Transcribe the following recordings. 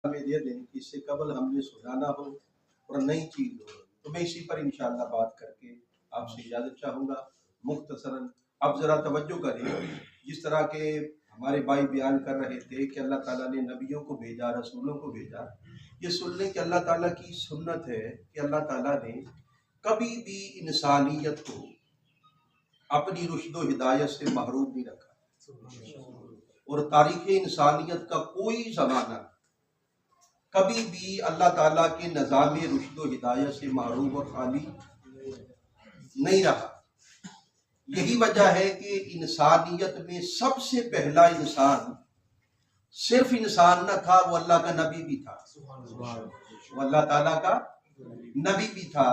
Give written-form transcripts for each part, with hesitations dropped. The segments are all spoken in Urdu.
میں دے دیں کہ اس سے قبل ہم نے سنانا ہو اور نئی چیز ہو تو میں اسی پر انشاءاللہ بات کر کے آپ سے اجازت چاہوں گا مختصراً۔ اب ذرا توجہ کریں، جس طرح کے ہمارے بھائی بیان کر رہے تھے کہ اللہ تعالیٰ نے نبیوں کو بھیجا، رسولوں کو بھیجا، یہ سن لیں کہ اللہ تعالیٰ کی سنت ہے کہ اللہ تعالیٰ نے کبھی بھی انسانیت کو اپنی رشد و ہدایت سے محروم نہیں رکھا، اور تاریخ انسانیت کا کوئی زمانہ کبھی بھی اللہ تعالیٰ کے نظام رشد و ہدایت سے محروم اور خالی نہیں رہا۔ یہی وجہ ہے کہ انسانیت میں سب سے پہلا انسان صرف انسان نہ تھا، وہ اللہ کا نبی بھی تھا، وہ اللہ تعالیٰ کا نبی بھی تھا۔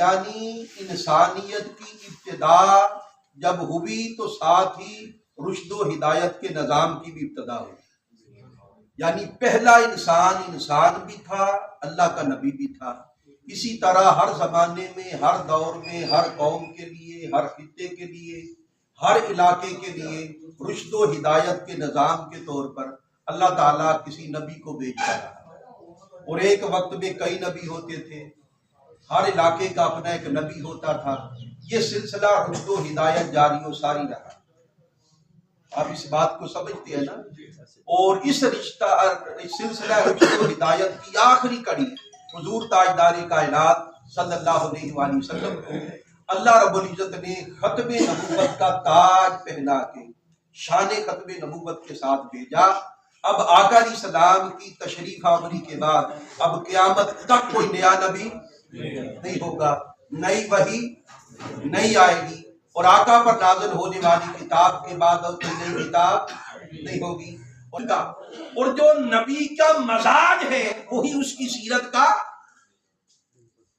یعنی انسانیت کی ابتدا جب ہوئی تو ساتھ ہی رشد و ہدایت کے نظام کی بھی ابتدا ہوئی۔ یعنی پہلا انسان بھی تھا، اللہ کا نبی بھی تھا۔ اسی طرح ہر زمانے میں، ہر دور میں، ہر قوم کے لیے، ہر خطے کے لیے، ہر علاقے کے لیے رشد و ہدایت کے نظام کے طور پر اللہ تعالیٰ کسی نبی کو بھیجتا رہا، اور ایک وقت میں کئی نبی ہوتے تھے، ہر علاقے کا اپنا ایک نبی ہوتا تھا۔ یہ سلسلہ رشد و ہدایت جاری و ساری رہا۔ آپ اس بات کو سمجھتے ہیں نا؟ اور اس سلسلہ رشد و ہدایت کی آخری کڑی حضور تاجدار کائنات صلی اللہ علیہ وآلہ وسلم کو اللہ رب العزت نے ختم نبوت کا تاج پہنا کے شان ختم نبوت کے ساتھ بھیجا۔ اب آقا علیہ السلام کی تشریف آوری کے بعد اب قیامت تک کوئی نیا نبی نہیں ہوگا، نئی وحی نہیں آئے گی، اور آقا پر نازل ہونے والی کتاب کے بعد اور کوئی نئی کتاب نہیں ہوگی۔ اور جو نبی کا مزاج ہے وہی اس کی سیرت کا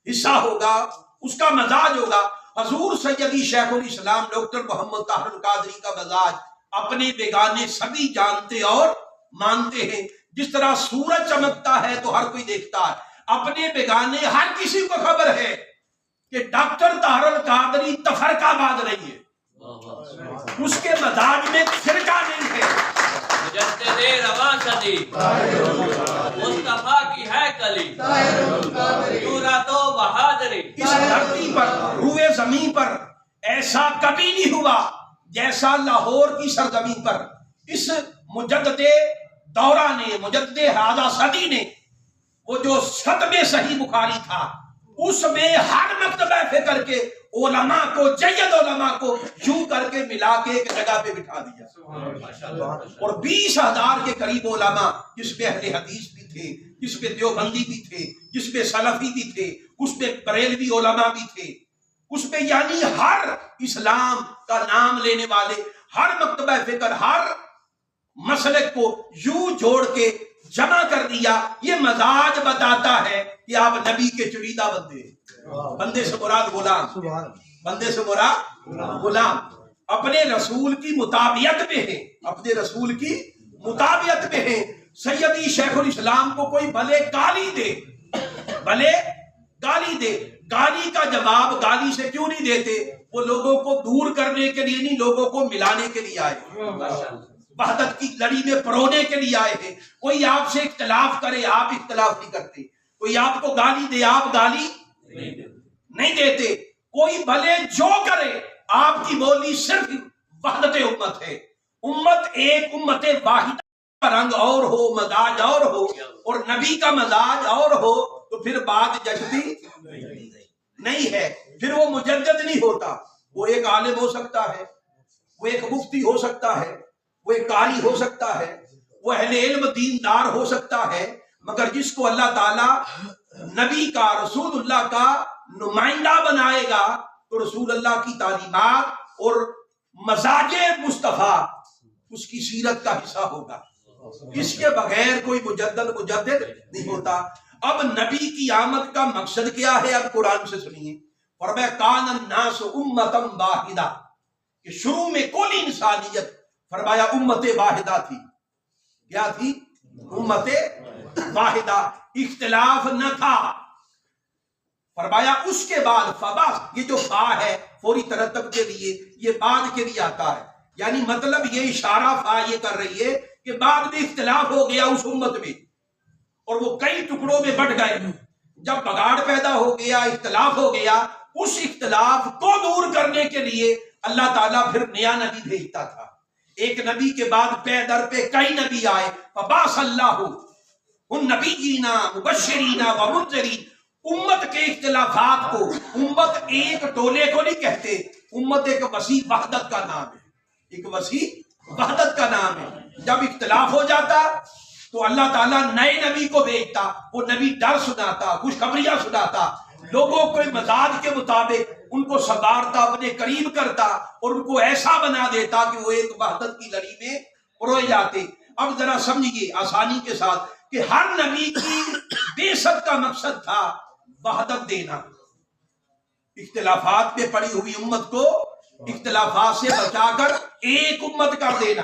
حصہ ہوگا، اس کا مزاج ہوگا۔ حضور سیدی شیخ الاسلام ڈاکٹر محمد طاہر القادری کا مزاج اپنے بیگانے سبھی جانتے اور مانتے ہیں۔ جس طرح سورج چمکتا ہے تو ہر کوئی دیکھتا ہے، اپنے بیگانے ہر کسی کو خبر ہے کہ ڈاکٹر طاہر القادری تفرقہ باز نہیں ہے، اس کے مزاج میں فرقہ نہیں ہے۔ مجدد رواں صدی مصطفیٰ کی ہے کلی جرأت و بہادری۔ اس دھرتی پر، روئے زمین پر ایسا کبھی نہیں ہوا جیسا لاہور کی سرزمین پر اس مجدد دورہ نے، مجدد ہادہ صدی نے، وہ جو ختم صحیح بخاری تھا اس میں ہر مکتبہ فکر کے علماء کو، جید علماء کو یوں کر کے ملا کے ایک جگہ پہ بٹھا دیا، اور 20,000 کے قریب علماء، جس میں اہل حدیث بھی تھے، جس میں دیوبندی بھی تھے، جس میں سلفی بھی تھے، اس میں بریلوی علماء بھی تھے، اس میں یعنی ہر اسلام کا نام لینے والے، ہر مکتبہ فکر، ہر مسلک کو یوں جوڑ کے جمع کر دیا۔ یہ مزاج بتاتا ہے کہ آپ نبی کے چنیدہ بندے ہیں۔ بندے سے مراد غلام، بندے سے مراد غلام، اپنے رسول کی مطابعت میں ہیں، اپنے رسول کی مطابعت میں ہیں۔ سیدی شیخ الاسلام کو کوئی بھلے گالی دے، بھلے گالی دے، گالی کا جواب گالی سے کیوں نہیں دیتے؟ وہ لوگوں کو دور کرنے کے لیے نہیں، لوگوں کو ملانے کے لیے آئے، وحدت کی لڑی میں پرونے کے لیے آئے ہیں۔ کوئی آپ سے اختلاف کرے، آپ اختلاف نہیں کرتے، کوئی آپ کو گالی دے، آپ گالی نہیں دیتے، کوئی بھلے جو کرے، آپ کی بولی صرف وحدت امت ہے۔ امت ایک، امت واحدہ کا رنگ اور ہو، مزاج اور ہو، اور نبی کا مزاج اور ہو تو پھر بات جچتی نہیں ہے، پھر وہ مجدد نہیں ہوتا۔ وہ ایک عالم ہو سکتا ہے، وہ ایک مفتی ہو سکتا ہے، وہ ایک قاری ہو سکتا ہے، وہ اہل علم دیندار ہو سکتا ہے، مگر جس کو اللہ تعالیٰ نبی کا، رسول اللہ کا نمائندہ بنائے گا تو رسول اللہ کی تعلیمات اور مزاج مصطفیٰ اس کی سیرت کا حصہ ہوگا۔ اس کے بغیر کوئی مجدد نہیں ہوتا۔ اب نبی کی آمد کا مقصد کیا ہے؟ اب قرآن سے سنیے۔ فرمایا کان الناس امۃ واحدہ، کہ شروع میں کل انسانیت فرمایا امت واحدہ تھی۔ کیا تھی؟ امت واحدہ، اختلاف نہ تھا۔ فرمایا اس کے بعد فبا، یہ جو فا ہے فوری ترتب کے لیے، یہ بعد کے لیے آتا ہے، یعنی مطلب یہ اشارہ فا یہ کر رہی ہے کہ بعد میں اختلاف ہو گیا اس امت میں، اور وہ کئی ٹکڑوں میں بٹ گئے. جب بگاڑ پیدا ہو گیا، اختلاف ہو گیا، اس اختلاف کو دور کرنے کے لیے اللہ تعالیٰ پھر نیا نبی بھیجتا تھا. ایک نبی کے بعد پے در پہ کئی نبی آئے. فبعث اللہ النبیین مبشرین و منذرین. امت کے اختلافات کو، امت ایک ٹولے کو نہیں کہتے، امت ایک وسیع وحدت کا نام ہے، ایک وسیع وحدت کا نام ہے. جب اختلاف ہو جاتا تو اللہ تعالیٰ نئے نبی کو بھیجتا. وہ نبی ڈر سناتا، خوشخبریاں سناتا، لوگوں کو مزاج کے مطابق ان کو سنوارتا، اپنے قریب کرتا اور ان کو ایسا بنا دیتا کہ وہ ایک وحدت کی لڑی میں پروئے جاتے. اب ذرا سمجھیے آسانی کے ساتھ کہ ہر نبی کی بعثت کا مقصد تھا وحدت دینا، اختلافات میں پڑی ہوئی امت کو اختلافات سے بچا کر ایک امت کر دینا.